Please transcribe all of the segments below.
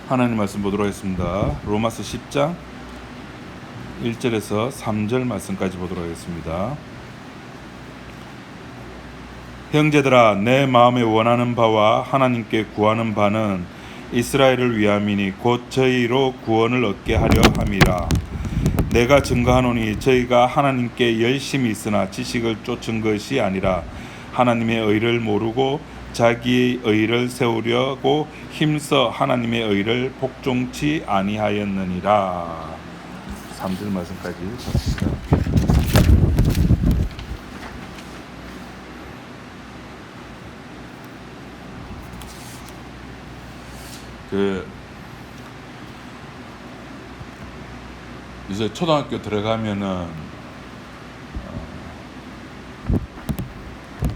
하나님 말씀 보도록 하겠습니다. 로마서 10장 1절에서 3절 말씀까지 보도록 하겠습니다. 형제들아, 내 마음에 원하는 바와 하나님께 구하는 바는 이스라엘을 위함이니 곧 저희로 구원을 얻게 하려 함이라. 내가 증거하노니 저희가 하나님께 열심히 있으나 지식을 쫓은 것이 아니라 하나님의 의를 모르고 자기의 의를 세우려고 힘써 하나님의 의를 복종치 아니하였느니라. 3절 말씀까지 봅시다. 이제 초등학교 들어가면은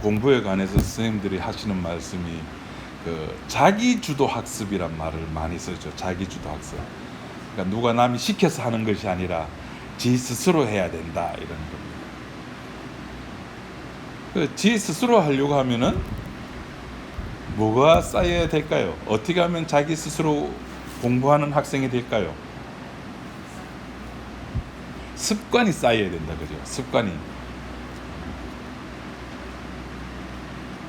공부에 관해서 선생님들이 하시는 말씀이 자기주도 학습이란 말을 많이 쓰죠. 자기주도 학습. 그러니까 누가 남이 시켜서 하는 것이 아니라 지 스스로 해야 된다, 이런 겁니다. 지 스스로 하려고 하면은 뭐가 쌓여야 될까요? 어떻게 하면 자기 스스로 공부하는 학생이 될까요? 습관이 쌓여야 된다, 그죠? 습관이.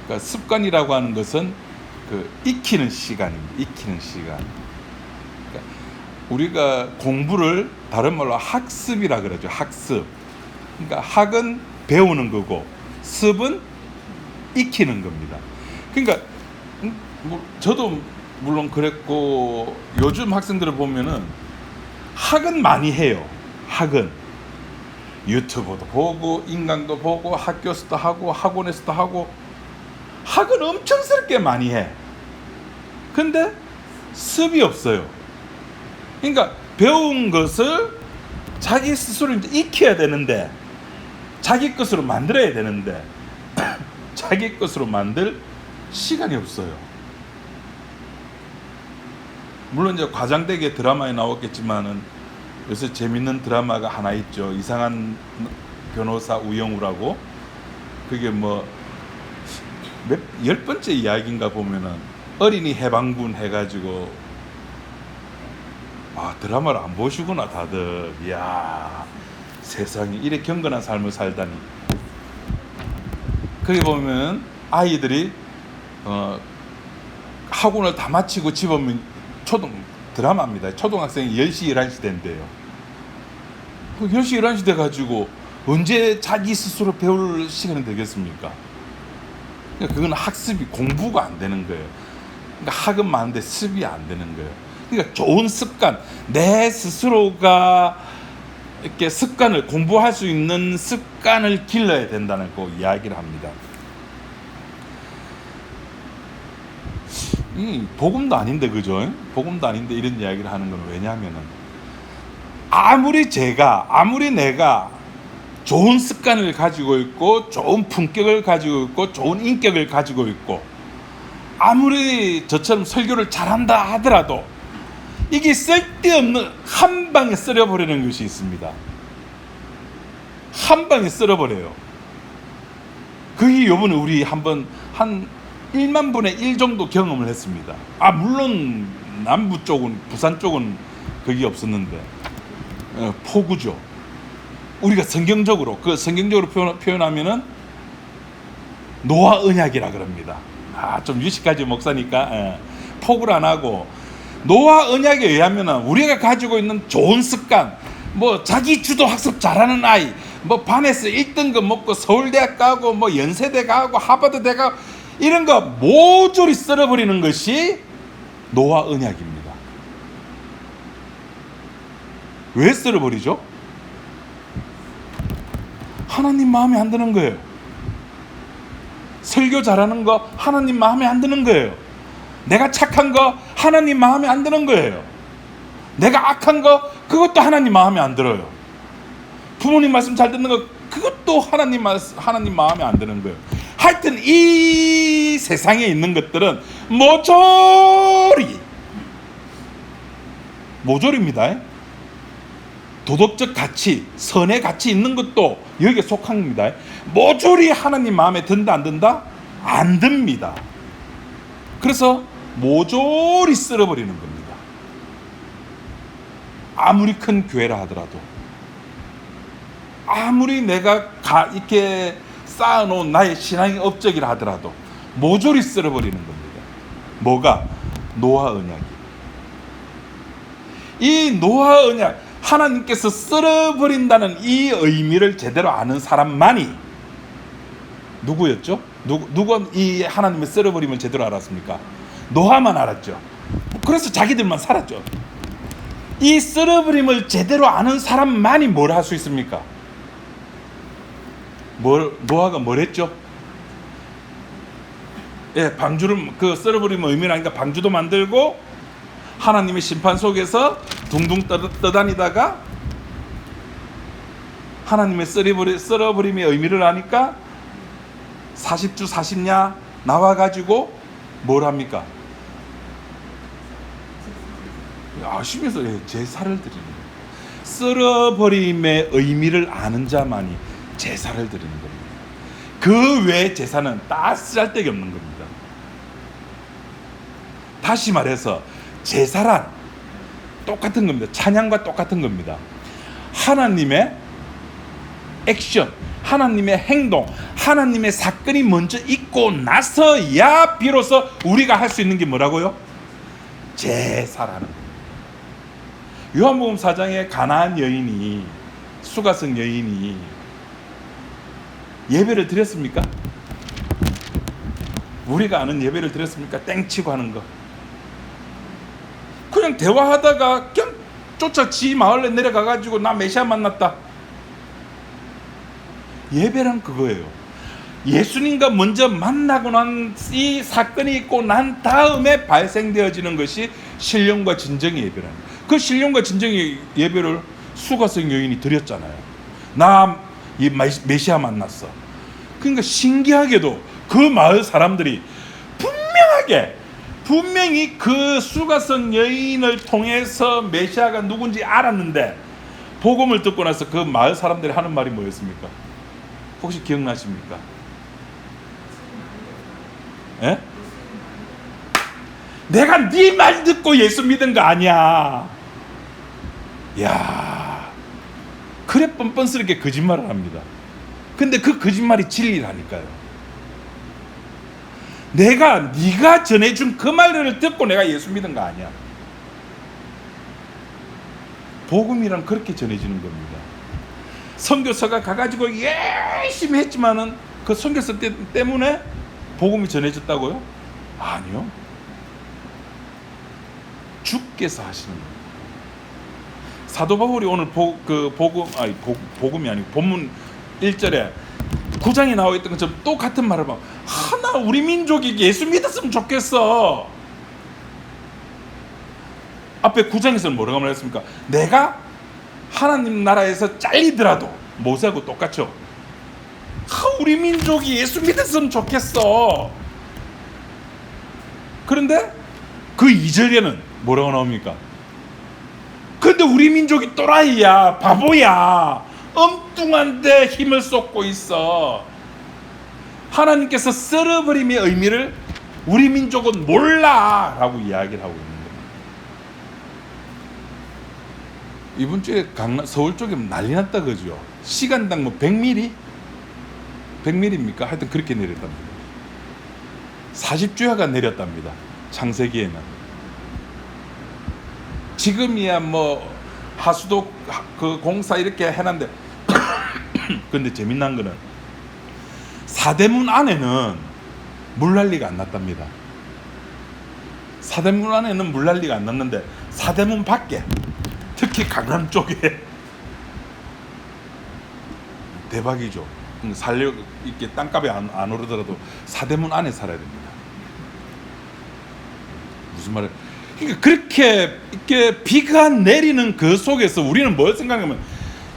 그러니까 습관이라고 하는 것은 익히는 시간입니다. 익히는 시간. 그러니까 우리가 공부를 다른 말로 학습이라 그러죠. 학습. 그러니까 학은 배우는 거고 습은 익히는 겁니다. 그러니까 저도 물론 그랬고, 요즘 학생들을 보면은 학은 많이 해요. 학은 유튜브도 보고 인강도 보고 학교에서도 하고 학원에서도 하고 학은 엄청스럽게 많이 해. 근데 습이 없어요. 그러니까 배운 것을 자기 스스로 이제 익혀야 되는데, 자기 것으로 만들어야 되는데 자기 것으로 만들 시간이 없어요. 물론 이제 과장되게 드라마에 나왔겠지만은 요새 재밌는 드라마가 하나 있죠. 이상한 변호사 우영우라고. 그게 뭐 10번째 이야기인가 보면은 어린이 해방군 해가지고, 드라마를 안 보시구나 다들. 이야, 세상에 이래 경건한 삶을 살다니. 거기 보면 아이들이 학원을 다 마치고 집 오면 드라마입니다. 초등학생이 10시 11시 된대요. 10시 11시 돼가지고 언제 자기 스스로 배울 시간이 되겠습니까? 그러니까 그건 학습이, 공부가 안 되는 거예요. 그러니까 학은 많은데 습이 안 되는 거예요. 그러니까 좋은 습관, 내 스스로가 이렇게 습관을, 공부할 수 있는 습관을 길러야 된다는 거 이야기를 합니다. 복음도 아닌데, 그죠? 복음도 아닌데 이런 이야기를 하는 건 왜냐하면은, 아무리 내가 좋은 습관을 가지고 있고 좋은 품격을 가지고 있고 좋은 인격을 가지고 있고 아무리 저처럼 설교를 잘한다 하더라도 이게 쓸데없는, 한 방에 썰어버리는 것이 있습니다. 한 방에 썰어버려요. 그게 요번에 우리 한번 한 1만 분의 1 정도 경험을 했습니다. 물론 남부 쪽은, 부산 쪽은 그게 없었는데 포구죠. 우리가 성경적으로 표현하면은 노아 언약이라 그럽니다. 좀 유식까지 목사니까 폭을 안 하고, 노아 언약에 의하면은 우리가 가지고 있는 좋은 습관, 뭐 자기 주도 학습 잘하는 아이, 뭐 반에서 1등급 먹고 서울대학 가고 뭐 연세대 가고 하버드대 가고 이런 거 모조리 썰어버리는 것이 노아 언약입니다. 왜 썰어버리죠? 하나님 마음에 안 드는 거예요. 설교 잘하는 거 하나님 마음에 안 드는 거예요. 내가 착한 거 하나님 마음에 안 드는 거예요. 내가 악한 거 그것도 하나님 마음에 안 들어요. 부모님 말씀 잘 듣는 거 그것도 하나님 마음에 안 드는 거예요. 하여튼 이 세상에 있는 것들은 모조리입니다. 도덕적 가치, 선의 가치 있는 것도 여기에 속합니다. 모조리 하나님 마음에 든다 안 든다? 안 듭니다. 그래서 모조리 쓸어버리는 겁니다. 아무리 큰 교회라 하더라도, 아무리 내가 이렇게 쌓아놓은 나의 신앙의 업적이라 하더라도 모조리 쓸어버리는 겁니다. 뭐가? 노아 언약이. 이 노아 언약, 하나님께서 쓸어버린다는 이 의미를 제대로 아는 사람만이 누구였죠? 누가 이 하나님의 쓸어버림을 제대로 알았습니까? 노아만 알았죠. 그래서 자기들만 살았죠. 이 쓸어버림을 제대로 아는 사람만이 뭘 할 수 있습니까? 노아가 뭘 했죠? 예, 방주를, 그 쓸어버림의 의미를 아니까 방주도 만들고 하나님의 심판 속에서 둥둥 떠다니다가 하나님의 쓸어버림의 의미를 아니까 40주 40야 나와가지고 뭘 합니까? 아시면서 제사를 드리는 거예요. 쓸어버림의 의미를 아는 자만이 제사를 드리는 겁니다. 그 외의 제사는 다 쓸데기 없는 겁니다. 다시 말해서 제사란 똑같은 겁니다. 찬양과 똑같은 겁니다. 하나님의 액션, 하나님의 행동, 하나님의 사건이 먼저 있고 나서야 비로소 우리가 할 수 있는 게 뭐라고요? 제사라는 겁니다. 요한복음 4장에 가나안 여인이, 수가성 여인이 예배를 드렸습니까? 우리가 아는 예배를 드렸습니까? 땡치고 하는 거. 그냥 대화하다가 그냥 쫓아 지 마을에 내려가가지고 나 메시아 만났다. 예배란 그거예요. 예수님과 먼저 만나고 난 이 사건이 있고 난 다음에 발생되어지는 것이 신령과 진정의 예배라는 거예요. 그 신령과 진정의 예배를 수가성 여인이 드렸잖아요. 나 이 메시아 만났어. 그러니까 신기하게도 그 마을 사람들이 분명히 그 수가성 여인을 통해서 메시아가 누군지 알았는데 복음을 듣고 나서 그 마을 사람들이 하는 말이 뭐였습니까? 혹시 기억나십니까? 예? 내가 네 말 듣고 예수 믿은 거 아니야. 야, 그래 뻔뻔스럽게 거짓말을 합니다. 근데 그 거짓말이 진리라니까요. 네가 전해준 그 말을 듣고 내가 예수 믿은 거 아니야. 복음이란 그렇게 전해지는 겁니다. 선교사가 가가지고 열심히 했지만은 그 선교사 때문에 복음이 전해졌다고요? 아니요. 주께서 하시는 거예요. 사도 바울이 오늘 복음이 아니고 본문 1절에 9장에 나와 있던 것처럼 또 같은 말을 봐. 하나 우리 민족이 예수 믿었으면 좋겠어. 앞에 9장에서는 뭐라고 말했습니까? 내가 하나님 나라에서 잘리더라도 모세하고 똑같죠. 우리 민족이 예수 믿었으면 좋겠어. 그런데 그 2절에는 뭐라고 나옵니까? 근데 우리 민족이 또라이야, 바보야, 엉뚱한데 힘을 쏟고 있어. 하나님께서 쓸어버림의 의미를 우리 민족은 몰라 라고 이야기를 하고 있는 거예요. 이번 주에 서울 쪽에 난리 났다 그죠? 시간당 뭐 100mm? 100mm입니까? 하여튼 그렇게 내렸답니다. 40주야가 내렸답니다. 창세기에는. 지금이야 뭐 하수도 그 공사 이렇게 해놨는데 근데 재미난 거는 사대문 안에는 물난리가 안 났답니다. 사대문 안에는 물난리가 안 났는데 사대문 밖에, 특히 강남 쪽에 대박이죠. 살려 이렇게 땅값이 안 오르더라도 사대문 안에 살아야 됩니다. 무슨 말을? 그러니까 그렇게 이렇게 비가 내리는 그 속에서 우리는 뭘 생각하면,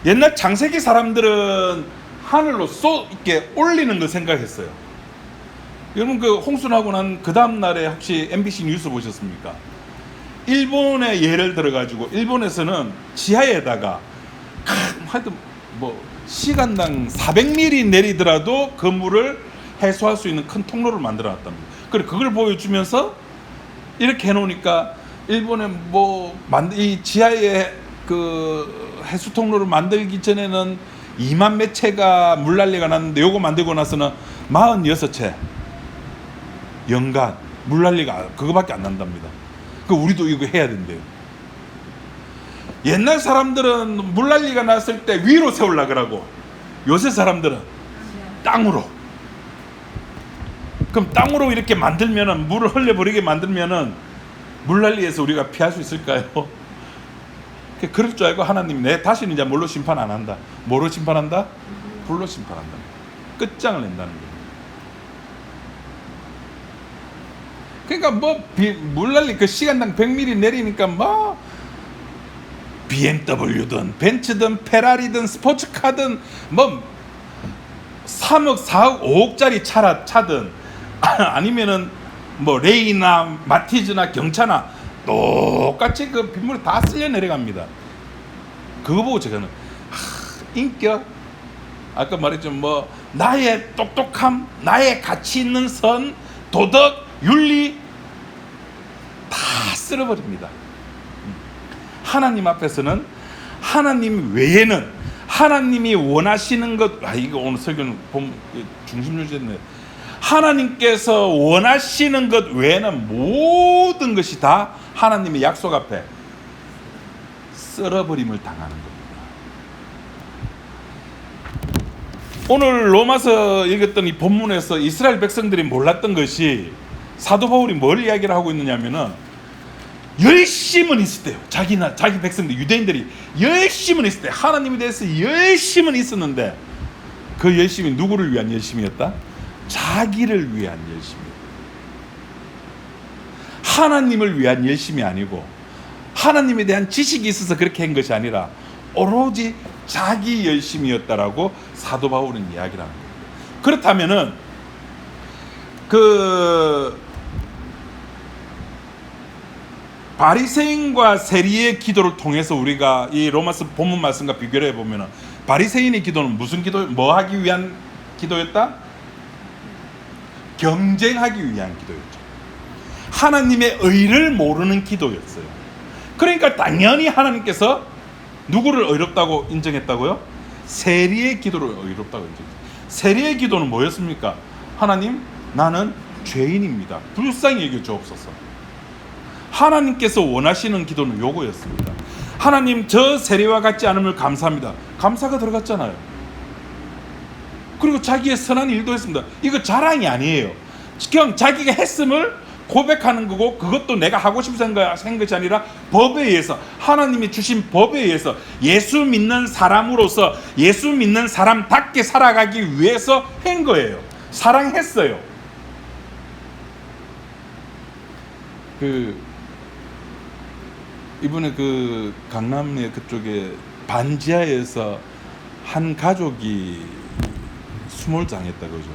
옛날 창세기 사람들은 하늘로 이렇게 올리는 걸 생각했어요. 여러분 그 홍수 나고 난 그 다음 날에 혹시 MBC 뉴스 보셨습니까? 일본의 예를 들어가지고 일본에서는 지하에다가 하여튼 뭐 시간당 400mm 내리더라도 그 물을 해소할 수 있는 큰 통로를 만들어 놨답니다. 그래 그걸 보여주면서 이렇게 해놓으니까 일본에 이 지하에 그 해수 통로를 만들기 전에는 2만 몇 채가 물난리가 났는데 요거 만들고 나서는 46채 연간 물난리가 그거밖에 안 난답니다. 그 우리도 이거 해야 된대요. 옛날 사람들은 물난리가 났을 때 위로 세우려고 그러고 요새 사람들은 땅으로. 그럼 땅으로 이렇게 만들면은 물을 흘려버리게 만들면은 물난리에서 우리가 피할 수 있을까요? 그럴 줄 알고 하나님이 내 다시는 이제 물로 심판 안 한다. 뭐로 심판한다? 불로 심판한다. 끝장을 낸다는 거예요. 그러니까 뭐 물난리 그 시간당 100mm 내리니까 뭐 BMW든 벤츠든 페라리든 스포츠카든 뭐 3억 4억 5억짜리 차든 아니면은 뭐 레이나 마티즈나 경차나 똑같이 그 빗물이 다 쓸려 내려갑니다. 그거 보고 제가는 인격 아까 말했죠. 뭐 나의 똑똑함, 나의 가치 있는 선, 도덕, 윤리 다 쓸어버립니다. 하나님 앞에서는 하나님 외에는 하나님이 원하시는 것, 이거 오늘 설교는 중심 주제인데 하나님께서 원하시는 것 외에는 모든 것이 다 하나님의 약속 앞에 썰어버림을 당하는 겁니다. 오늘 로마서 읽었던 이 본문에서 이스라엘 백성들이 몰랐던 것이 사도 바울이 뭘 이야기를 하고 있느냐면은 열심은 있을 때요. 자기 백성들 유대인들이 열심은 있을 때 하나님에 대해서 열심은 있었는데 그 열심이 누구를 위한 열심이었다? 자기를 위한 열심이었다. 하나님을 위한 열심이 아니고 하나님에 대한 지식이 있어서 그렇게 한 것이 아니라 오로지 자기 열심이었다라고 사도 바울은 이야기를 하는 거예요. 그렇다면은 그 바리새인과 세리의 기도를 통해서 우리가 이 로마서 본문 말씀과 비교를 해보면 바리새인의 기도는 무슨 기도, 뭐 하기 위한 기도였다? 경쟁하기 위한 기도였죠. 하나님의 의를 모르는 기도였어요. 그러니까 당연히 하나님께서 누구를 의롭다고 인정했다고요? 세리의 기도를 의롭다고 인정했어요. 세리의 기도는 뭐였습니까? 하나님, 나는 죄인입니다. 불쌍히 여겨 주옵소서. 하나님께서 원하시는 기도는 요거였습니다. 하나님, 저 세리와 같지 않음을 감사합니다. 감사가 들어갔잖아요. 그리고 자기의 선한 일도 했습니다. 이거 자랑이 아니에요. 그냥 자기가 했음을 고백하는 거고 그것도 내가 하고 싶어서 한 것이 아니라 법에 의해서 하나님이 주신 법에 의해서 예수 믿는 사람으로서 예수 믿는 사람답게 살아가기 위해서 한 거예요. 사랑했어요. 이번에 그 강남의 그쪽에 반지하에서 한 가족이 수몰 당했다 그죠?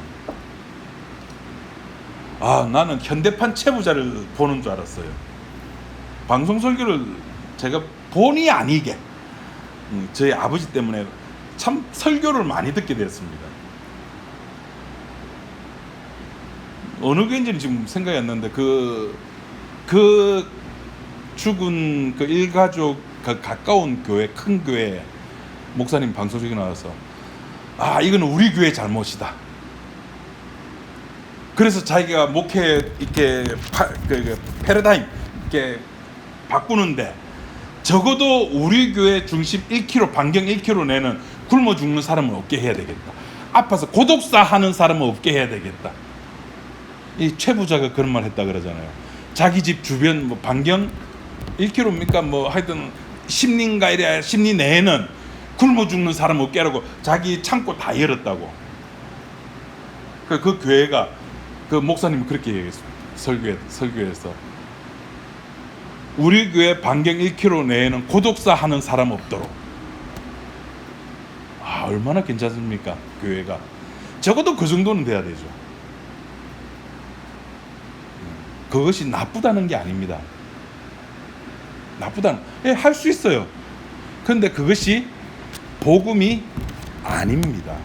나는 현대판 채부자를 보는 줄 알았어요. 방송 설교를 제가 본의 아니게 저희 아버지 때문에 참 설교를 많이 듣게 되었습니다. 어느 교회인지는 지금 생각이 안 나는데 그 죽은 그 일가족 가까운 교회, 큰 교회 목사님 방송국에 나와서 이거는 우리 교회 잘못이다. 그래서 자기가 목회 이렇게 패러다임 이렇게 바꾸는데 적어도 우리 교회 중심 1km 반경 1km 내는 굶어 죽는 사람은 없게 해야 되겠다. 아파서 고독사 하는 사람은 없게 해야 되겠다. 이 최부자가 그런 말 했다 그러잖아요. 자기 집 주변 뭐 반경 1km입니까? 뭐 하여튼 10리인가 이래 10리 내에는 굶어 죽는 사람 없게 하라고 자기 창고 다 열었다고. 그 교회가 그 목사님이 그렇게 얘기했습니다. 설교에서 우리 교회 반경 1km 내에는 고독사 하는 사람 없도록. 얼마나 괜찮습니까? 교회가 적어도 그 정도는 돼야 되죠. 그것이 나쁘다는 게 아닙니다. 할 수 있어요. 그런데 그것이 복음이 아닙니다.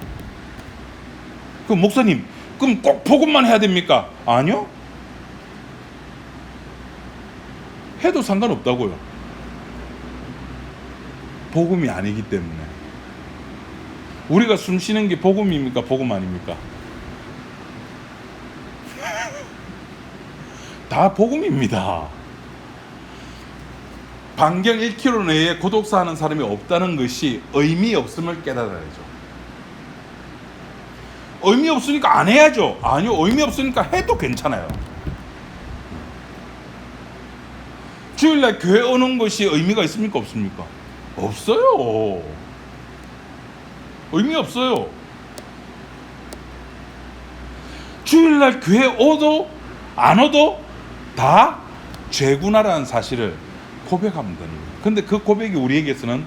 그 목사님, 그럼 꼭 복음만 해야 됩니까? 아니요. 해도 상관없다고요. 복음이 아니기 때문에. 우리가 숨 쉬는 게 복음입니까? 복음 아닙니까? 다 복음입니다. 반경 1km 내에 구독사 하는 사람이 없다는 것이 의미 없음을 깨달아야죠. 의미 없으니까 안 해야죠. 아니요, 의미 없으니까 해도 괜찮아요. 주일날 교회 오는 것이 의미가 있습니까? 없습니까? 없어요. 의미 없어요. 주일날 교회 오도 안 오도 다 죄구나라는 사실을 고백하면 되는 거예요. 근데 그 고백이 우리에게서는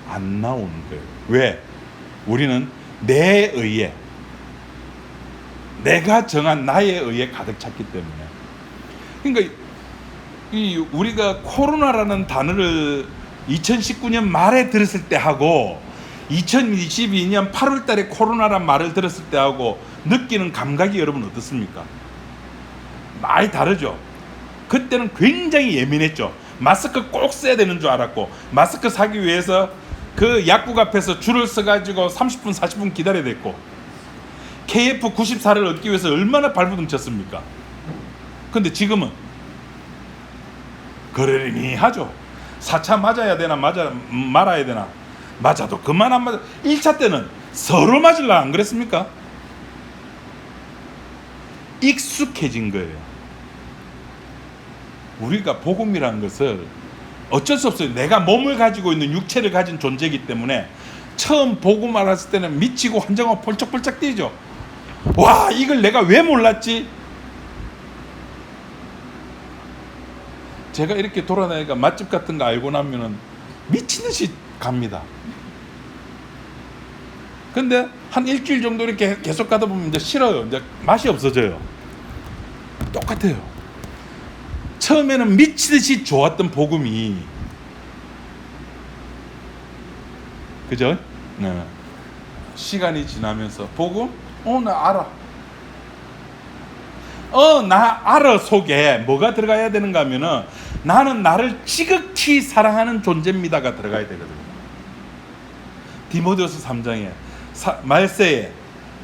안 나오는 거예요. 왜? 우리는 내 의에, 내가 정한 나에 의해 가득 찼기 때문에. 그러니까 우리가 코로나라는 단어를 2019년 말에 들었을 때 하고 2022년 8월 달에 코로나란 말을 들었을 때 하고 느끼는 감각이 여러분 어떻습니까? 많이 다르죠. 그때는 굉장히 예민했죠. 마스크 꼭 써야 되는 줄 알았고, 마스크 사기 위해서 그 약국 앞에서 줄을 서가지고 30분 40분 기다려야 됐고, KF94를 얻기 위해서 얼마나 발부둥 쳤습니까? 근데 지금은 그러려니 하죠. 4차 맞아야 되나 말아야 되나, 맞아도 그만 안 맞아. 1차 때는 서로 맞으려 안 그랬습니까? 익숙해진 거예요. 우리가 복음이라는 것을 어쩔 수 없어요. 내가 몸을 가지고 있는 육체를 가진 존재이기 때문에 처음 복음 알았을 때는 미치고 환장하고 펄쩍펄쩍 뛰죠. 와, 이걸 내가 왜 몰랐지? 제가 이렇게 돌아다니까 맛집 같은 거 알고 나면은 미친 듯이 갑니다. 근데 한 일주일 정도 이렇게 계속 가다 보면 이제 싫어요. 이제 맛이 없어져요. 똑같아요. 처음에는 미치듯이 좋았던 복음이, 그죠? 네. 시간이 지나면서 복음? 나 알아. 나 알아 속에 뭐가 들어가야 되는가 하면은 나는 나를 지극히 사랑하는 존재입니다가 들어가야 되거든요. 디모데후서 3장에 말세에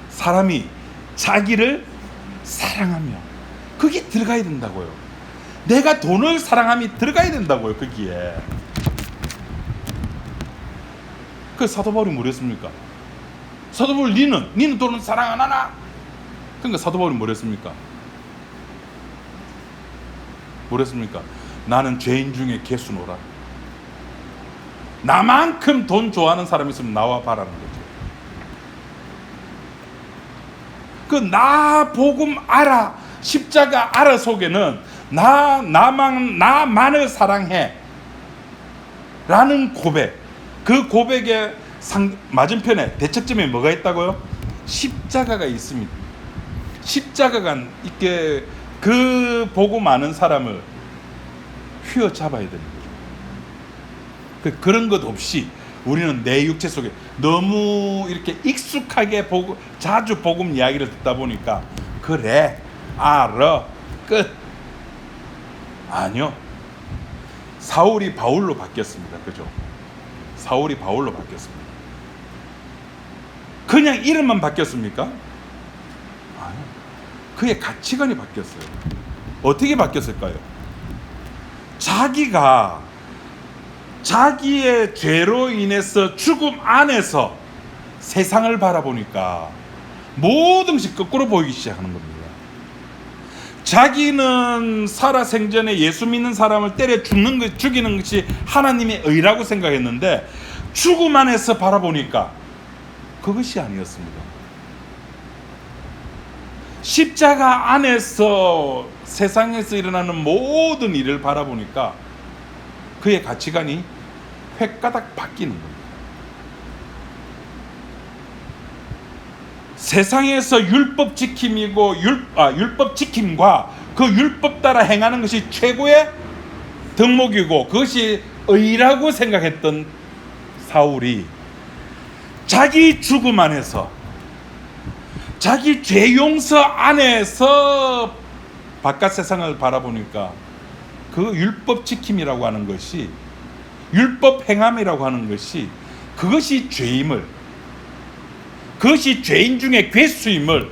사람이 자기를 사랑하며, 그게 들어가야 된다고요. 내가 돈을 사랑함이 들어가야 된다고요. 거기에. 그 사도 바울이 뭐랬습니까? 사도 바울, 니는 돈은 사랑 안 하나? 그러니까 사도 바울이 뭐랬습니까? 뭐랬습니까? 나는 죄인 중에 개수노라. 나만큼 돈 좋아하는 사람이 있으면 나와 봐라는 거죠. 그 나 복음 알아, 십자가 알아 속에는 나만을 사랑해 라는 고백, 그 고백의 맞은편에 대척점에 뭐가 있다고요? 십자가가 있습니다. 십자가가 이렇게 그 복음 아는 사람을 휘어잡아야 되는 거죠. 그런 것 없이 우리는 내 육체 속에 너무 이렇게 익숙하게 자주 복음 이야기를 듣다 보니까 그래, 알아, 끝. 아니요. 사울이 바울로 바뀌었습니다. 그죠? 사울이 바울로 바뀌었습니다. 그냥 이름만 바뀌었습니까? 아니요. 그의 가치관이 바뀌었어요. 어떻게 바뀌었을까요? 자기가 자기의 죄로 인해서 죽음 안에서 세상을 바라보니까 모든 것이 거꾸로 보이기 시작하는 겁니다. 자기는 살아생전에 예수 믿는 사람을 때려 죽이는 것이 하나님의 의라고 생각했는데 죽음 안에서 바라보니까 그것이 아니었습니다. 십자가 안에서 세상에서 일어나는 모든 일을 바라보니까 그의 가치관이 획가닥 바뀌는 겁니다. 세상에서 율법 지킴이고 율법 지킴과 그 율법 따라 행하는 것이 최고의 덕목이고 그것이 의라고 생각했던 사울이 자기 죽음 안에서, 자기 죄 용서 안에서 바깥 세상을 바라보니까 그 율법 지킴이라고 하는 것이 율법 행함이라고 하는 것이 그것이 죄임을, 그것이 죄인 중에 괴수임을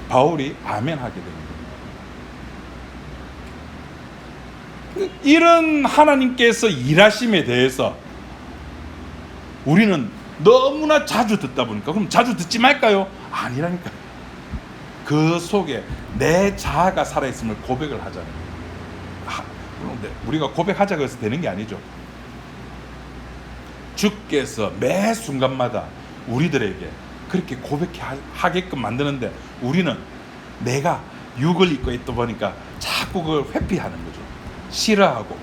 바울이 아멘하게 됩니다. 이런 하나님께서 일하심에 대해서 우리는 너무나 자주 듣다 보니까, 그럼 자주 듣지 말까요? 아니라니까요. 그 속에 내 자아가 살아있음을 고백을 하잖아요. 그런데 우리가 고백하자고 해서 되는 게 아니죠. 주께서 매 순간마다 우리들에게 그렇게 고백하게끔 만드는데, 우리는 내가 육을 입고 있다 보니까 자꾸 그걸 회피하는 거죠. 싫어하고.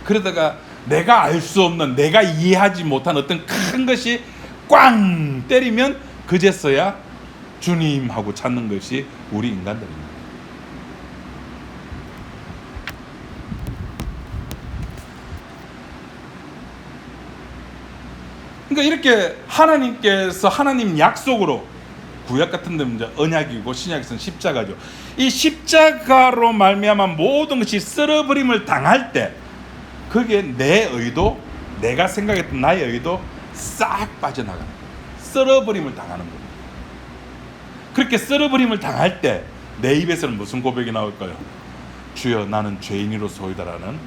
그러다가 내가 알 수 없는, 내가 이해하지 못한 어떤 큰 것이 꽝 때리면 그제서야 주님하고 찾는 것이 우리 인간들입니다. 그러니까 이렇게 하나님께서 하나님 약속으로, 구약 같은 데는 이제 언약이고 신약에서는 십자가죠. 이 십자가로 말미암아 모든 것이 썰어버림을 당할 때, 그게 내 의도, 내가 생각했던 나의 의도 싹 빠져나가는 거예요. 썰어버림을 당하는 겁니다. 그렇게 썰어버림을 당할 때 내 입에서는 무슨 고백이 나올까요? 주여 나는 죄인이로소이다라는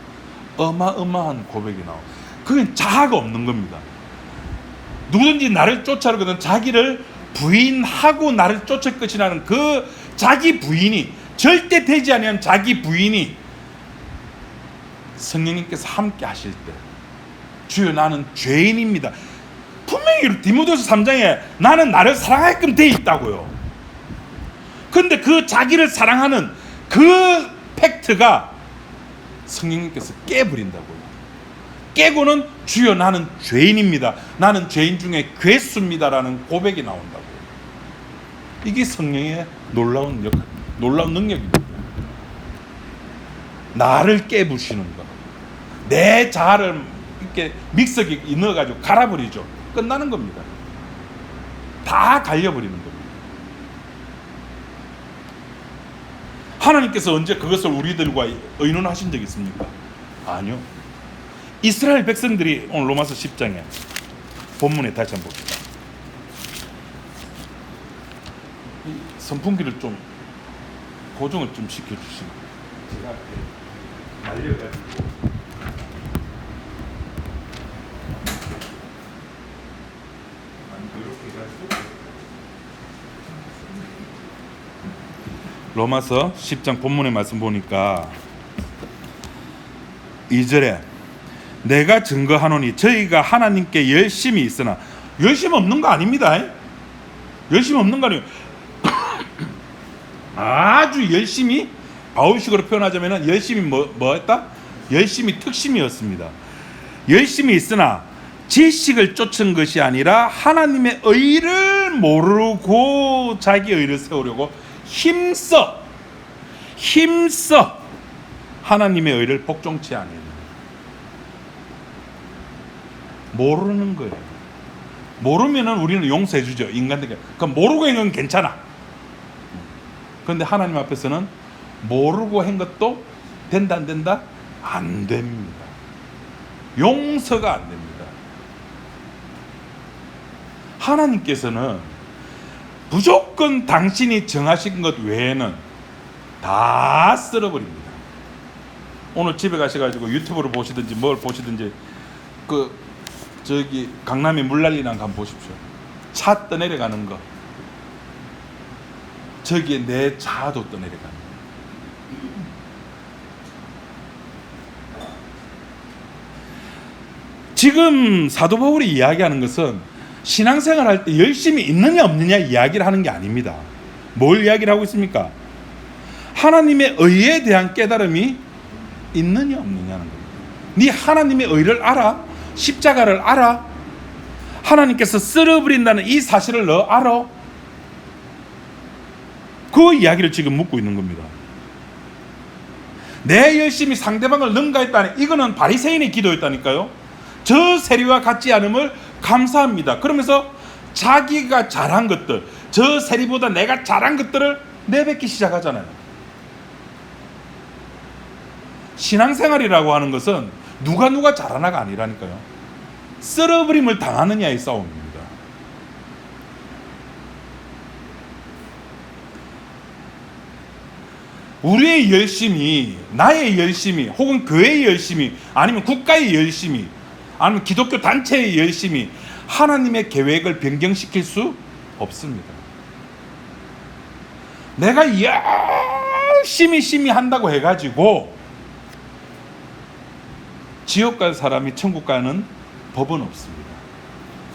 어마어마한 고백이 나오고, 그건 자아가 없는 겁니다. 누구든지 나를 쫓아오거든 자기를 부인하고 나를 쫓을 것이라는 그 자기 부인이 절대 되지 않으면, 자기 부인이 성령님께서 함께 하실 때 주여 나는 죄인입니다. 분명히 디모데후서 3장에 나는 나를 사랑하게끔 돼 있다고요. 그런데 그 자기를 사랑하는 그 팩트가 성령님께서 깨버린다고요. 깨고는 주여 나는 죄인입니다. 나는 죄인 중에 괴수입니다라는 고백이 나온다고요. 이게 성령의 놀라운 역할, 놀라운 능력입니다. 나를 깨부시는 것, 내 자아를 이렇게 믹서기에 넣어가지고 갈아버리죠. 끝나는 겁니다. 다 갈려버리는 겁니다. 하나님께서 언제 그것을 우리들과 의논하신 적이 있습니까? 아니요. 이스라엘 백성들이 오늘 로마서 10장에 본문에 다시 한번 봅시다. 이 선풍기를 좀 고정을 좀 시켜주시면 제가 날려가지고 이렇게 해가지고 로마서 10장 본문의 말씀 보니까 2절에 내가 증거하노니 저희가 하나님께 열심이 있으나, 열심 없는 거 아닙니다. 열심 없는 거 아니에요. 아주 열심히, 바울식으로 표현하자면 열심히 뭐였다? 열심히 특심이었습니다. 열심히 있으나 지식을 쫓은 것이 아니라 하나님의 의를 모르고 자기 의를 세우려고 힘써 하나님의 의를 복종치 아니하는, 모르는 거예요. 모르면은 우리는 용서해 주죠. 인간들에게. 그럼 모르고 한 건 괜찮아. 그런데 하나님 앞에서는 모르고 한 것도 된다 안 된다? 안 됩니다. 용서가 안 됩니다. 하나님께서는 무조건 당신이 정하신 것 외에는 다 쓸어버립니다. 오늘 집에 가셔가지고 유튜브를 보시든지 뭘 보시든지 저기 강남에 물난리난 거 한번 보십시오. 차 떠내려가는 거, 저기에 내 자아도 떠내려가는 거. 지금 사도 바울이 이야기하는 것은 신앙생활 할 때 열심히 있느냐 없느냐 이야기를 하는 게 아닙니다. 뭘 이야기를 하고 있습니까? 하나님의 의에 대한 깨달음이 있느냐 없느냐는 겁니다. 네 하나님의 의를 알아? 십자가를 알아? 하나님께서 쓸어버린다는 이 사실을 너 알아? 그 이야기를 지금 묻고 있는 겁니다. 내 열심히 상대방을 능가했다니, 이거는 바리새인의 기도였다니까요. 저 세리와 같지 않음을 감사합니다. 그러면서 자기가 잘한 것들, 저 세리보다 내가 잘한 것들을 내뱉기 시작하잖아요. 신앙생활이라고 하는 것은 누가 잘하나가 아니라니까요. 썰어버림을 당하느냐의 싸움입니다. 우리의 열심이, 나의 열심이, 혹은 교회의 열심이, 아니면 국가의 열심이, 아니면 기독교 단체의 열심이 하나님의 계획을 변경시킬 수 없습니다. 내가 열심히 한다고 해가지고 지옥 갈 사람이 천국 가는 법은 없습니다.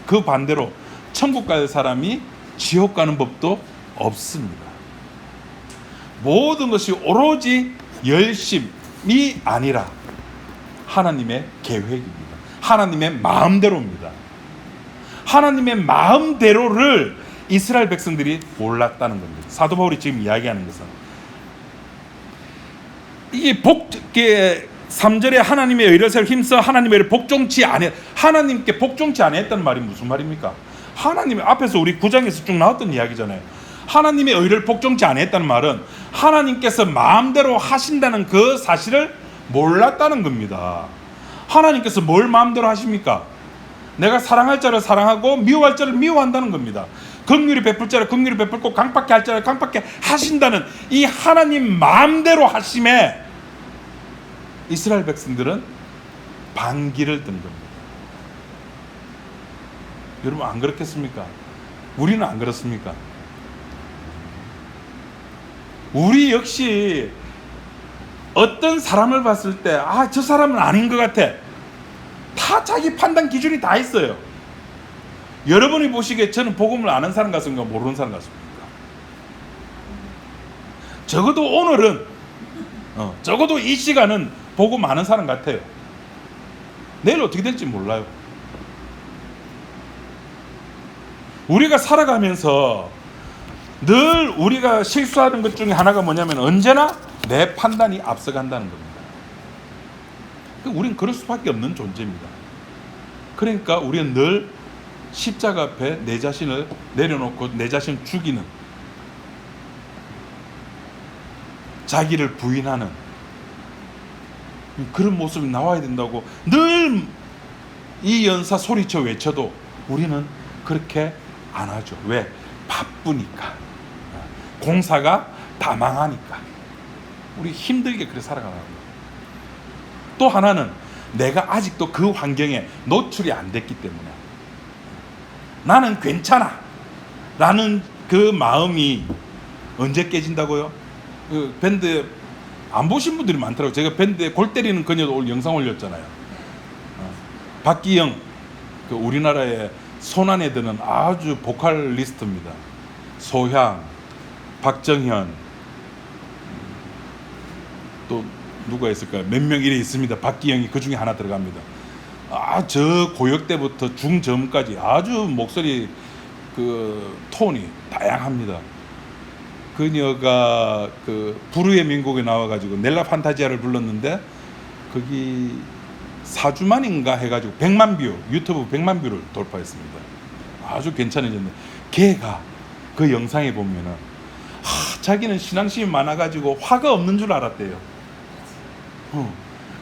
그 반대로 천국 갈 사람이 지옥 가는 법도 없습니다. 모든 것이 오로지 열심이 아니라 하나님의 계획입니다. 하나님의 마음대로입니다. 하나님의 마음대로를 이스라엘 백성들이 몰랐다는 겁니다. 사도 바울이 지금 이야기하는 것은 이게 3절에 하나님의 의를 힘써 하나님의 의를 복종치 않았, 하나님께 복종치 않았다는 말이 무슨 말입니까? 하나님의 앞에서 우리 9장에서 쭉 나왔던 이야기잖아요. 하나님의 의를 복종치 않았다는 말은 하나님께서 마음대로 하신다는 그 사실을 몰랐다는 겁니다. 하나님께서 뭘 마음대로 하십니까? 내가 사랑할 자를 사랑하고 미워할 자를 미워한다는 겁니다. 긍휼히 베풀 자를 긍휼히 베풀고 강팍케 할 자를 강팍케 하신다는 이 하나님 마음대로 하심에 이스라엘 백성들은 반기를 든 겁니다. 여러분 안 그렇겠습니까? 우리는 안 그렇습니까? 우리 역시 어떤 사람을 봤을 때 저 사람은 아닌 것 같아. 다 자기 판단 기준이 다 있어요. 여러분이 보시기에 저는 복음을 아는 사람 같습니까? 모르는 사람 같습니까? 적어도 오늘은 적어도 이 시간은 복음 아는 사람 같아요. 내일 어떻게 될지 몰라요. 우리가 살아가면서 늘 우리가 실수하는 것 중에 하나가 뭐냐면 언제나 내 판단이 앞서간다는 겁니다. 우리는 그럴 수밖에 없는 존재입니다. 그러니까 우리는 늘 십자가 앞에 내 자신을 내려놓고 내 자신을 죽이는, 자기를 부인하는 그런 모습이 나와야 된다고 늘 이 연사 소리쳐 외쳐도 우리는 그렇게 안 하죠. 왜? 바쁘니까. 공사가 다 망하니까. 우리 힘들게 그렇게 살아가는 거예요. 또 하나는 내가 아직도 그 환경에 노출이 안 됐기 때문에 나는 괜찮아 라는 그 마음이 언제 깨진다고요? 그 밴드 안 보신 분들이 많더라고요. 제가 밴드에 골 때리는 그녀도 오늘 영상 올렸잖아요. 박기영, 그 우리나라의 손안에 드는 아주 보컬리스트입니다. 소향, 박정현, 또 누가 있을까요? 몇 명 이래 있습니다. 박기영이 그 중에 하나 들어갑니다. 저 고역 때부터 중저음까지 아주 목소리 그 톤이 다양합니다. 그녀가 그 부르의 민곡에 나와가지고 넬라 판타지아를 불렀는데 거기 4주 만인가 해가지고 100만 뷰, 유튜브 100만 뷰를 돌파했습니다. 아주 괜찮아졌는데 걔가 그 영상에 보면은 자기는 신앙심이 많아가지고 화가 없는 줄 알았대요.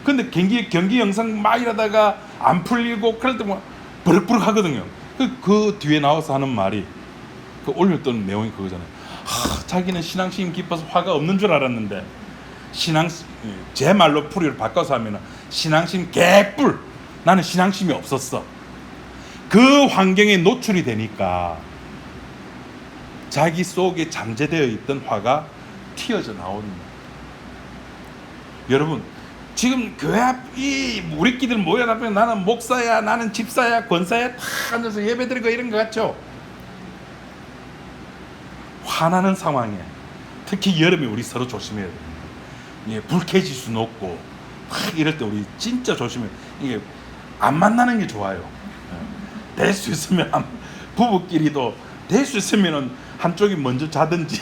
근데 경기 영상 막 이러다가 안 풀리고 그럴 때 뭐 버럭버럭 하거든요. 그 뒤에 나와서 하는 말이 그 올렸던 내용이 그거잖아요. 자기는 신앙심이 깊어서 화가 없는 줄 알았는데 제 말로 풀이를 바꿔서 하면 신앙심 개뿔. 나는 신앙심이 없었어. 그 환경에 노출이 되니까 자기 속에 잠재되어 있던 화가 튀어져 나옵니다. 여러분 지금 교회 앞이 우리끼리 모여나면 나는 목사야, 나는 집사야, 권사야 다 앉아서 예배드리고 이런 거 같죠? 화나는 상황에 특히 여름에 우리 서로 조심해야 됩니다. 예, 불쾌지수 높고 막 이럴 때 우리 진짜 조심해야 돼요. 이게 안 만나는 게 좋아요. 될 수 있으면 부부끼리도 될 수 있으면 한쪽이 먼저 자든지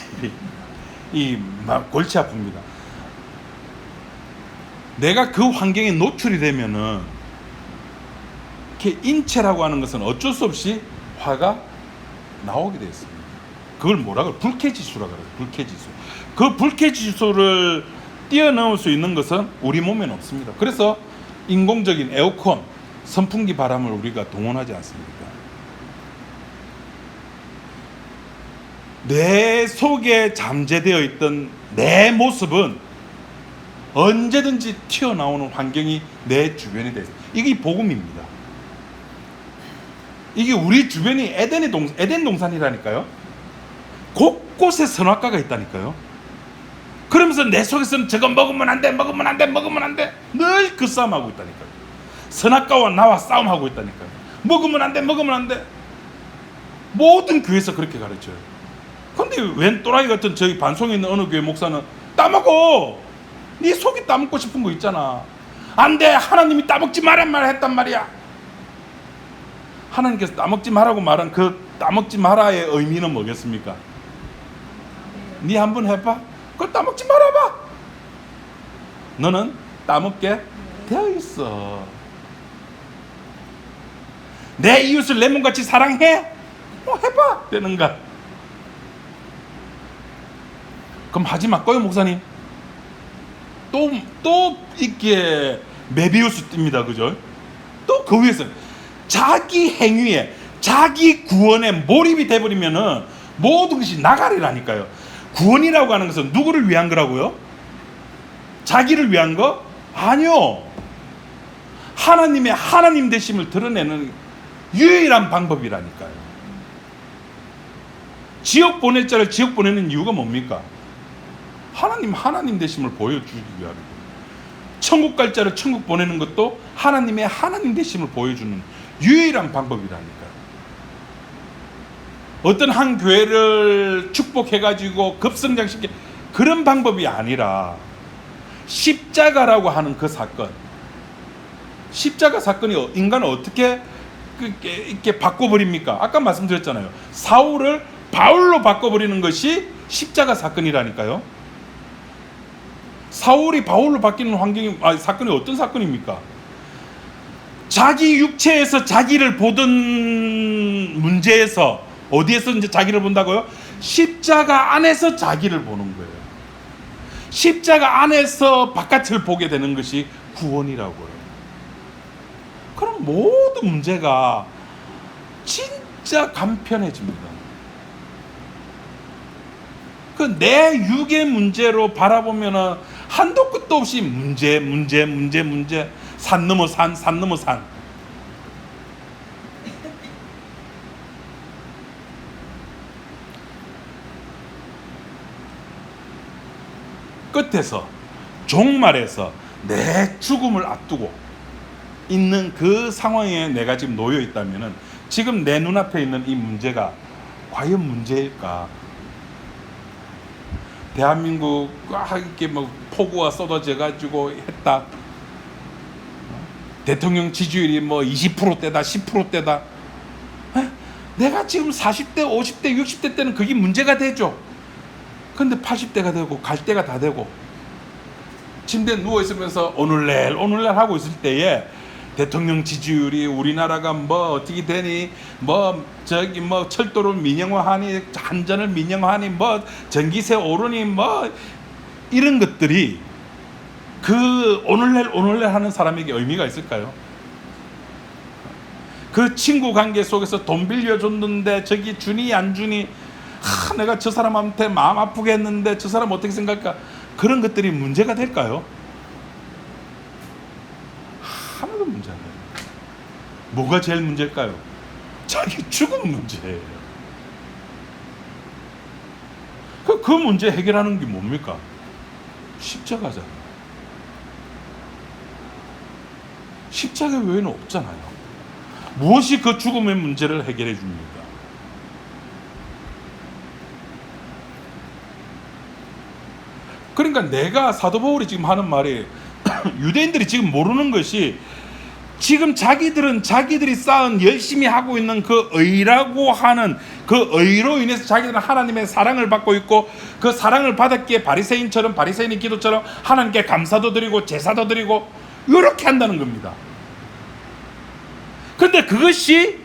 막 골치 아픕니다. 내가 그 환경에 노출이 되면은 인체라고 하는 것은 어쩔 수 없이 화가 나오게 되어 있습니다. 그걸 뭐라고 불쾌지수라고 그래요. 불쾌지수. 그 불쾌지수를 뛰어넘을 수 있는 것은 우리 몸에는 없습니다. 그래서 인공적인 에어컨, 선풍기 바람을 우리가 동원하지 않습니까? 뇌 속에 잠재되어 있던 내 모습은 언제든지 튀어나오는 환경이 내 주변에 대해서, 이게 복음입니다. 이게 우리 주변이 에덴 동산이라니까요. 곳곳에 선악과가 있다니까요. 그러면서 내 속에서는 저거 먹으면 안 돼, 먹으면 안 돼, 먹으면 안 돼, 늘 그 싸움하고 있다니까요. 선악과와 나와 싸움하고 있다니까요. 먹으면 안 돼, 먹으면 안 돼. 모든 교회에서 그렇게 가르쳐요. 근데 웬 또라이 같은 저희 반송에 있는 어느 교회 목사는 따먹어. 네 속이 따먹고 싶은 거 있잖아. 안 돼, 하나님이 따먹지 말란 말 했단 말이야. 하나님께서 따먹지 말라고 말한 그 따먹지 마라의 의미는 뭐겠습니까? 네 한번 해봐. 그걸 따먹지 말아봐. 너는 따먹게 되어 있어. 내 이웃을 내 몸같이 사랑해? 해봐. 되는가? 그럼 하지 말까요, 목사님? 또 이렇게 메비우스 띱니다, 그죠? 또 그 위에서 자기 행위에, 자기 구원에 몰입이 돼버리면은 모든 것이 나가리라니까요. 구원이라고 하는 것은 누구를 위한 거라고요? 자기를 위한 거? 아니요. 하나님의 하나님 되심을 드러내는 유일한 방법이라니까요. 지옥 보낼 자를 지옥 보내는 이유가 뭡니까? 하나님 되심을 보여주기 위함이고, 천국 갈 자를 천국 보내는 것도 하나님의 하나님 되심을 보여주는 유일한 방법이라니까요. 어떤 한 교회를 축복해가지고 급성장시켜, 그런 방법이 아니라 십자가라고 하는 그 사건, 십자가 사건이 인간을 어떻게 이렇게 바꿔버립니까? 아까 말씀드렸잖아요. 사울을 바울로 바꿔버리는 것이 십자가 사건이라니까요. 사울이 바울로 바뀌는 사건이 어떤 사건입니까? 자기 육체에서 자기를 보던 문제에서, 어디에서 이제 자기를 본다고요? 십자가 안에서 자기를 보는 거예요. 십자가 안에서 바깥을 보게 되는 것이 구원이라고요. 그럼 모든 문제가 진짜 간편해집니다. 그 내 육의 문제로 바라보면은 한도 끝도 없이 문제, 산 넘어 산. 끝에서, 종말에서 내 죽음을 앞두고 있는 그 상황에 내가 지금 놓여 있다면은, 지금 내 눈앞에 있는 이 문제가 과연 문제일까? 대한민국 이렇게 뭐 폭우가 쏟아져 가지고 했다. 대통령 지지율이 뭐 20%대다, 10%대다. 내가 지금 40대, 50대, 60대 때는 그게 문제가 되죠. 근데 80대가 되고 갈 때가 다 되고 침대에 누워 있으면서 오늘날 하고 있을 때에 대통령 지지율이 우리나라가 뭐 어떻게 되니, 뭐 저기 뭐 철도를 민영화하니, 한전을 민영화하니, 뭐 전기세 오르니, 뭐 이런 것들이 그 오늘날 하는 사람에게 의미가 있을까요? 그 친구 관계 속에서 돈 빌려줬는데 저기 주니 안 주니, 내가 저 사람한테 마음 아프게 했는데 저 사람 어떻게 생각할까? 그런 것들이 문제가 될까요? 하나도 문제 안 돼요. 뭐가 제일 문제일까요? 자기 죽음 문제예요. 그 문제 해결하는 게 뭡니까? 십자가잖아요. 십자가 외에는 없잖아요. 무엇이 그 죽음의 문제를 해결해 줍니까? 그러니까 내가 사도 바울이 지금 하는 말이 유대인들이 지금 모르는 것이, 지금 자기들이 쌓은 열심히 하고 있는 그 의라고 하는 그 의로 인해서 자기들은 하나님의 사랑을 받고 있고, 그 사랑을 받았기에 바리새인의 기도처럼 하나님께 감사도 드리고 제사도 드리고 이렇게 한다는 겁니다. 근데 그것이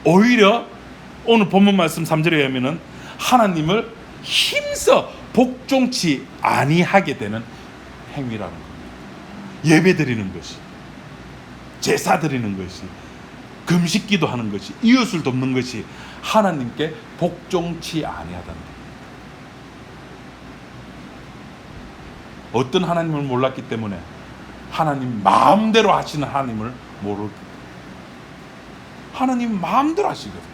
오히려 오늘 본문 말씀 3절에 의하면은 하나님을 힘써 복종치 아니하게 되는 행위라는 겁니다. 예배 드리는 것이, 제사 드리는 것이, 금식기도 하는 것이, 이웃을 돕는 것이 하나님께 복종치 아니하다는 겁니다. 어떤 하나님을 몰랐기 때문에 하나님 마음대로 하시는 하나님을 모르기 때문에. 하나님 마음대로 하시거든요.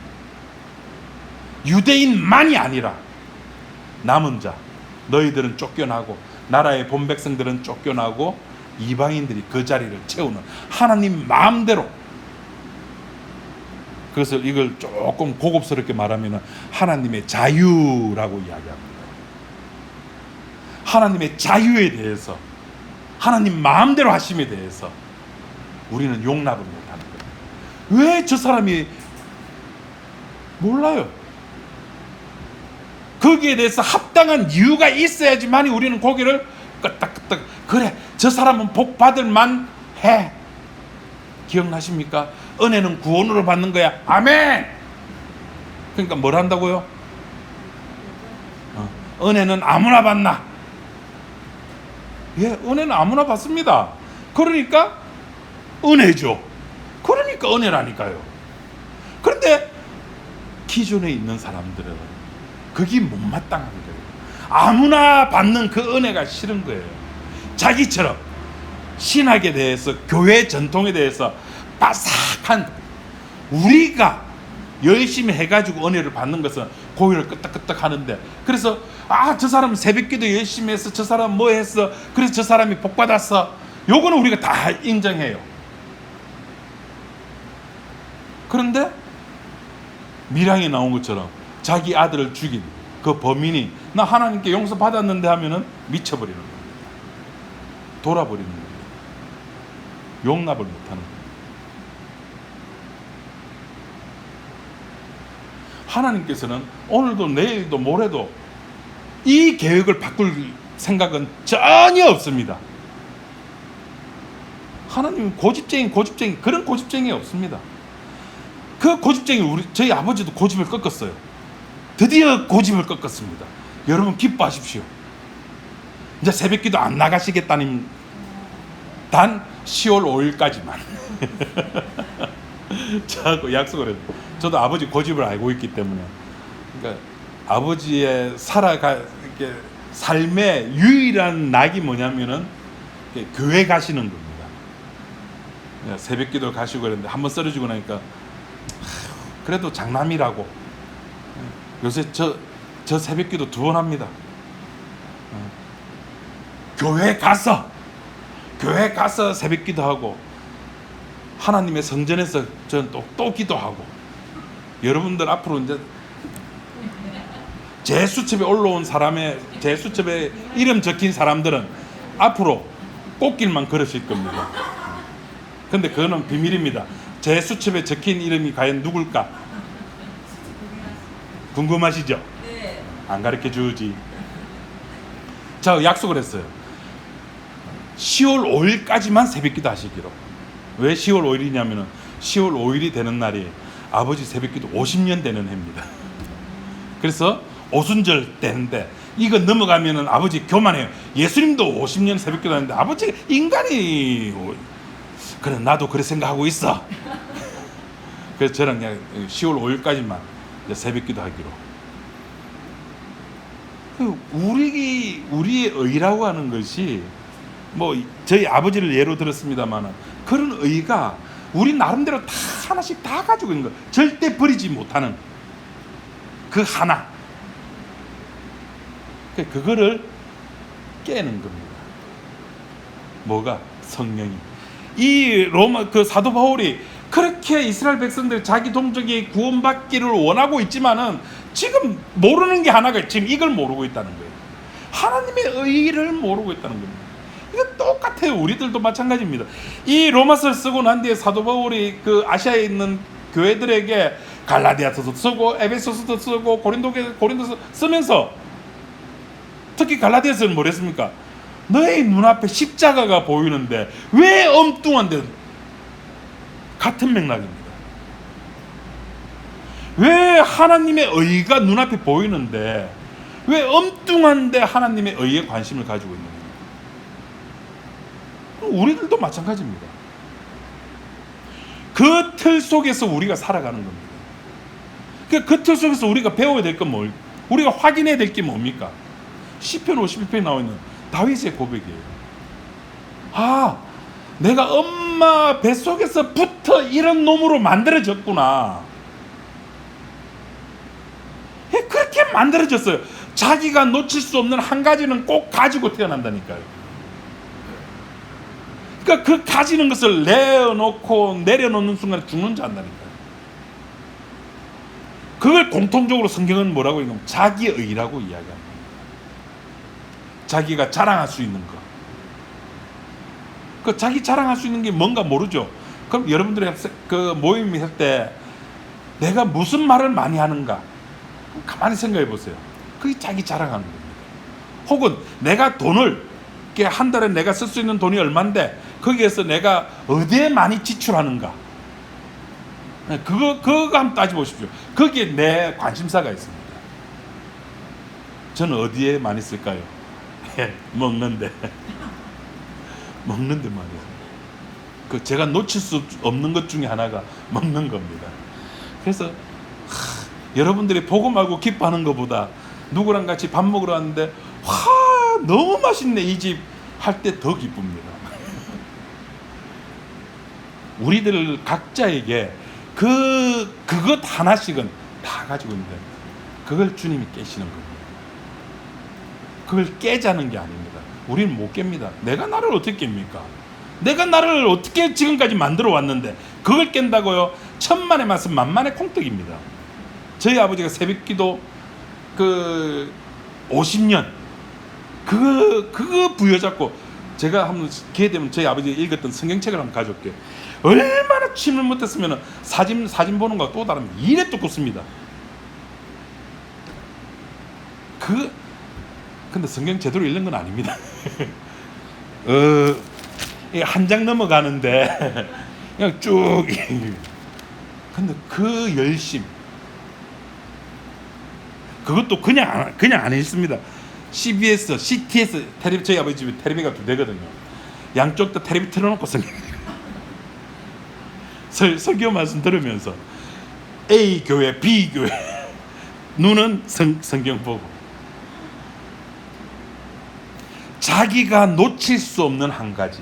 유대인만이 아니라 남은 자, 너희들은 쫓겨나고 나라의 본 백성들은 쫓겨나고 이방인들이 그 자리를 채우는 하나님 마음대로. 그래서 이걸 조금 고급스럽게 말하면 하나님의 자유라고 이야기합니다. 하나님의 자유에 대해서, 하나님 마음대로 하심에 대해서 우리는 용납을 못하는 거예요. 왜 저 사람이 몰라요. 거기에 대해서 합당한 이유가 있어야지만 우리는 고개를 끄덕끄덕, 그래 저 사람은 복 받을 만해. 기억나십니까? 은혜는 구원으로 받는 거야. 아멘. 그러니까 뭘 한다고요? 은혜는 아무나 받나? 예, 은혜는 아무나 받습니다. 그러니까 은혜죠. 그러니까 은혜라니까요. 그런데 기존에 있는 사람들은 그게 못마땅한 거예요. 아무나 받는 그 은혜가 싫은 거예요. 자기처럼 신학에 대해서, 교회 전통에 대해서 바삭한, 우리가 열심히 해가지고 은혜를 받는 것은 고개를 끄덕끄덕 하는데, 그래서 저 사람은 새벽기도 열심히 했어, 저 사람 뭐 했어, 그래서 저 사람이 복 받았어, 요거는 우리가 다 인정해요. 그런데 밀양에 나온 것처럼 자기 아들을 죽인 그 범인이 나 하나님께 용서받았는데 하면은 미쳐버리는 거예요. 돌아버리는 거예요. 용납을 못하는 거예요. 하나님께서는 오늘도 내일도 모레도 이 계획을 바꿀 생각은 전혀 없습니다. 하나님은 고집쟁이 그런 고집쟁이 없습니다. 그 고집쟁이 저희 아버지도 고집을 꺾었어요. 드디어 고집을 꺾었습니다. 여러분 기뻐하십시오. 이제 새벽기도 안 나가시겠다니, 단 10월 5일까지만 저하고 약속을 했어요. 저도 아버지 고집을 알고 있기 때문에. 그러니까 아버지의 이렇게 삶의 유일한 낙이 뭐냐면은 교회 가시는 겁니다. 새벽기도 가시고 그랬는데 한번 쓰러지고 나니까 그래도 장남이라고 요새 저 새벽기도 2번 합니다. 교회 가서 새벽기도 하고 하나님의 성전에서 저는 또 기도하고. 여러분들 앞으로 이제 제 수첩에 올라온 제 수첩에 이름 적힌 사람들은 앞으로 꽃길만 걸으실 겁니다. 근데 그거는 비밀입니다. 제 수첩에 적힌 이름이 과연 누굴까? 궁금하시죠? 네. 안 가르쳐 주지. 자, 약속을 했어요. 10월 5일까지만 새벽기도 하시기로. 왜 10월 5일이냐면은 10월 5일이 되는 날이 아버지 새벽기도 50년 되는 해입니다. 그래서 오순절 되는데 이거 넘어가면은 아버지 교만해요. 예수님도 50년 새벽기도 하는데 아버지가 인간이 그래 나도 그래 생각하고 있어. 그래서 저랑 그냥 10월 5일까지만 새벽기도 하기로. 우리의 의라고 하는 것이 뭐 저희 아버지를 예로 들었습니다만은 그런 의가 우리 나름대로 다 하나씩 다 가지고 있는 거. 절대 버리지 못하는 그 하나. 그거를 깨는 겁니다. 뭐가? 성령이. 이 로마 그 사도 바울이 그렇게 이스라엘 백성들이 자기 동족이 구원받기를 원하고 있지만은 지금 모르는 게 하나가 지금 이걸 모르고 있다는 거예요. 하나님의 의를 모르고 있다는 겁니다. 이거 똑같아요. 우리들도 마찬가지입니다. 이 로마서를 쓰고 난 뒤에 사도 바울이 그 아시아에 있는 교회들에게 갈라디아서도 쓰고 에베소서도 쓰고 고린도서 쓰면서 특히 갈라디아서는 뭐랬습니까? 너의 눈앞에 십자가가 보이는데 왜 엉뚱한데? 같은 맥락입니다. 왜 하나님의 의가 눈앞에 보이는데 왜 엉뚱한데 하나님의 의에 관심을 가지고 있는 거예요? 우리들도 마찬가지입니다. 그 틀 속에서 우리가 살아가는 겁니다. 그 틀 속에서 우리가 배워야 될 건 뭘? 우리가 확인해야 될 게 뭡니까? 시편 51편에 나와 있는 다윗의 고백이에요. 아, 내가 엄마 뱃속에서부터 이런 놈으로 만들어졌구나. 그렇게 만들어졌어요. 자기가 놓칠 수 없는 한 가지는 꼭 가지고 태어난다니까요. 그러니까 그 가지는 것을 내어놓고 내려놓는 순간에 죽는 줄 안다니까요. 그걸 공통적으로 성경은 뭐라고 얘기하면 자기의라고 이야기합니다. 자기가 자랑할 수 있는 것. 그 자기 자랑할 수 있는 게 뭔가 모르죠. 그럼 여러분들이 그 모임이 할 때 내가 무슨 말을 많이 하는가? 가만히 생각해 보세요. 그게 자기 자랑하는 겁니다. 혹은 내가 돈을 한 달에 내가 쓸 수 있는 돈이 얼만데 거기에서 내가 어디에 많이 지출하는가? 그거 한번 따져보십시오. 거기에 내 관심사가 있습니다. 저는 어디에 많이 쓸까요? 먹는데 말이에요. 그 제가 놓칠 수 없는 것 중에 하나가 먹는 겁니다. 그래서 여러분들이 보고 말고 기뻐하는 것보다 누구랑 같이 밥 먹으러 왔는데 너무 맛있네 이 집 할 때 더 기쁩니다. 우리들 각자에게 그것 하나씩은 다 가지고 있는데 그걸 주님이 깨시는 겁니다. 그걸 깨자는 게 아닙니다. 우리는 못 깹니다. 내가 나를 어떻게 깹니까? 내가 나를 어떻게 지금까지 만들어 왔는데 그걸 깬다고요? 천만의 말씀 만만의 콩떡입니다. 저희 아버지가 새벽기도 50년 그거 부여잡고 제가 한번 기회 되면 저희 아버지가 읽었던 성경책을 한번 가져올게요. 얼마나 침을 못했으면 사진 보는 거와 또 다릅니다. 이래 두껍습니다. 근데 성경 제대로 읽는 건 아닙니다. 한 장 넘어가는데 그냥 쭉. 근데 그 열심, 그것도 그냥 안 했습니다. CBS, CTS 테레비, 저희 아버지 집에 테레비가 2대거든요. 양쪽 다 테레비 틀어놓고 설교 말씀 들으면서 A 교회, B 교회, 눈은 성경 보고. 자기가 놓칠 수 없는 한 가지.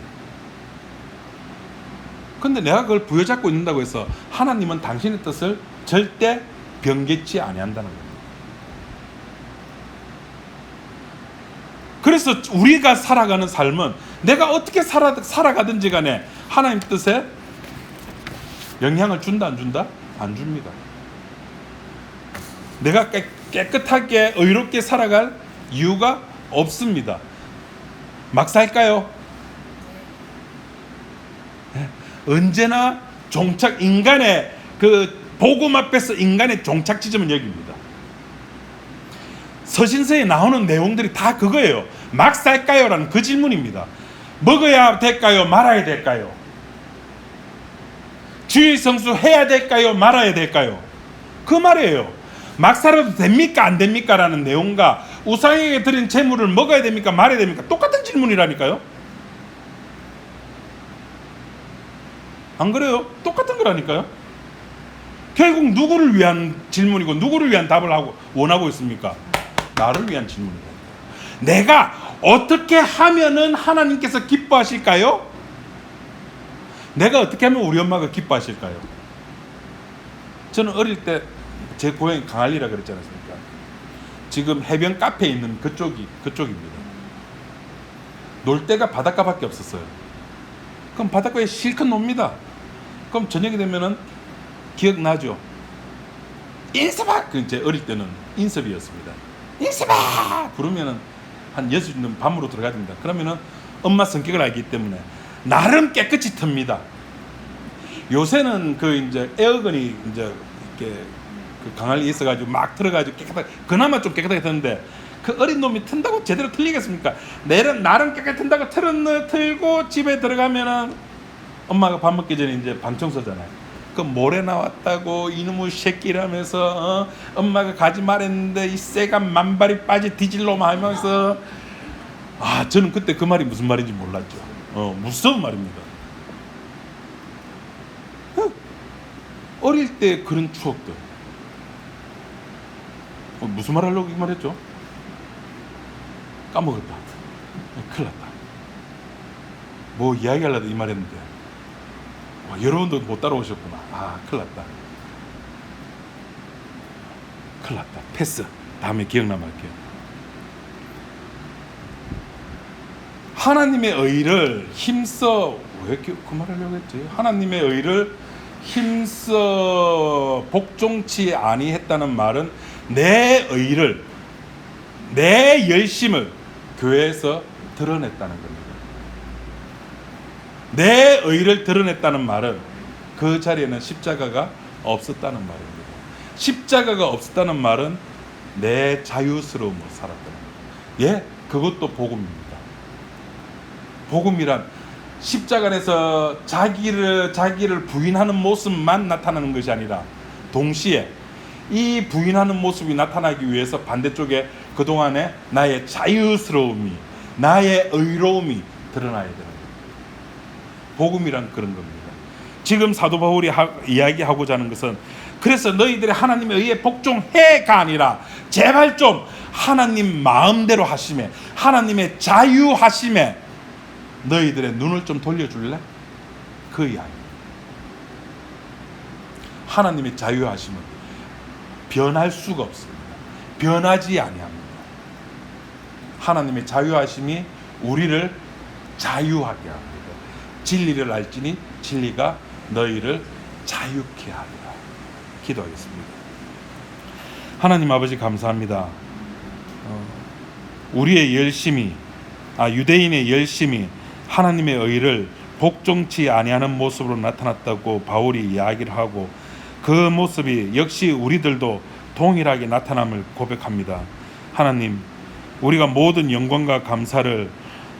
근데 내가 그걸 부여잡고 있는다고 해서 하나님은 당신의 뜻을 절대 변개치 아니한다는 거예요. 그래서 우리가 살아가는 삶은 내가 어떻게 살아가든지 간에 하나님 뜻에 영향을 준다 안 준다? 안 줍니다. 내가 깨끗하게 의롭게 살아갈 이유가 없습니다. 막 살까요? 언제나 인간의 그 복음 앞에서 인간의 종착 지점은 여기입니다. 서신서에 나오는 내용들이 다 그거예요. 막 살까요? 라는 그 질문입니다. 먹어야 될까요? 말아야 될까요? 주일 성수 해야 될까요? 말아야 될까요? 그 말이에요. 막 살아도 됩니까? 안 됩니까? 라는 내용과 우상에게 드린 재물을 먹어야 됩니까? 말아야 됩니까? 똑같은 질문이라니까요. 안 그래요? 똑같은 거라니까요. 결국 누구를 위한 질문이고 누구를 위한 답을 원하고 있습니까? 나를 위한 질문이다. 내가 어떻게 하면은 하나님께서 기뻐하실까요? 내가 어떻게 하면 우리 엄마가 기뻐하실까요? 저는 어릴 때 제 고향이 강할리라 그랬지 않습니까? 지금 해변 카페에 있는 그쪽입니다. 놀 데가 바닷가밖에 없었어요. 그럼 바닷가에 실컷 놉니다. 그럼 저녁이 되면은 기억나죠? 인서박! 제 어릴 때는 인섭이었습니다. 인서박! 부르면은 한 6시는 밤으로 들어가야 됩니다. 그러면은 엄마 성격을 알기 때문에 나름 깨끗이 틉니다. 요새는 이제 에어건이 이제 이렇게 강할리에 있어가지고 막 틀어가지고 깨끗하게, 그나마 좀 깨끗하게 트는데 그 어린 놈이 튼다고 제대로 틀리겠습니까? 나름 깨끗하게 튼다고 틀고 집에 들어가면은 엄마가 밥 먹기 전에 이제 방 청소잖아요. 그 모래 나왔다고 이놈의 새끼라면서 엄마가 가지 말했는데 이 새가 만발이 빠지 뒤질놈 하면서 저는 그때 그 말이 무슨 말인지 몰랐죠. 무서운 말입니다. 어릴 때 그런 추억들. 무슨 말 하려고 이 말했죠? 까먹었다. 큰일 났다. 뭐 이야기하려다 이 말했는데 여러분도 못 따라오셨구나. 큰일 났다. 큰일 났다. 패스. 다음에 기억나면 할게요. 하나님의 의를 힘써, 왜 그 말을 하려고 했지? 하나님의 의를 힘써 복종치 아니했다는 말은 내 의를, 내 열심을 교회에서 드러냈다는 겁니다. 내 의를 드러냈다는 말은 그 자리에는 십자가가 없었다는 말입니다. 십자가가 없었다는 말은 내 자유스러움으로 살았다는 거예요. 그것도 복음입니다. 복음이란 십자가 안에서 자기를 부인하는 모습만 나타나는 것이 아니라 동시에 이 부인하는 모습이 나타나기 위해서 반대쪽에 그동안에 나의 자유스러움이, 나의 의로움이 드러나야 되는 거예요. 복음이란 그런 겁니다. 지금 사도 바울이 이야기하고자 하는 것은 그래서 너희들의 하나님의 의에 복종해가 아니라 제발 좀 하나님 마음대로 하심에, 하나님의 자유하심에 너희들의 눈을 좀 돌려줄래? 그 이야기. 하나님의 자유하심은 변할 수가 없습니다. 변하지 아니합니다. 하나님의 자유하심이 우리를 자유하게 합니다. 진리를 알지니 진리가 너희를 자유케 하리라. 기도하겠습니다. 하나님 아버지 감사합니다. 우리의 열심이, 유대인의 열심이 하나님의 의를 복종치 아니하는 모습으로 나타났다고 바울이 이야기를 하고, 그 모습이 역시 우리들도 동일하게 나타남을 고백합니다. 하나님, 우리가 모든 영광과 감사를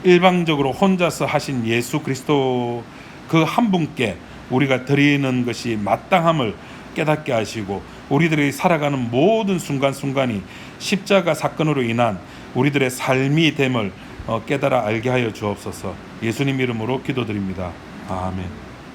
일방적으로 혼자서 하신 예수 그리스도 그 한 분께 우리가 드리는 것이 마땅함을 깨닫게 하시고, 우리들이 살아가는 모든 순간순간이 십자가 사건으로 인한 우리들의 삶이 됨을 깨달아 알게 하여 주옵소서. 예수님 이름으로 기도드립니다. 아멘.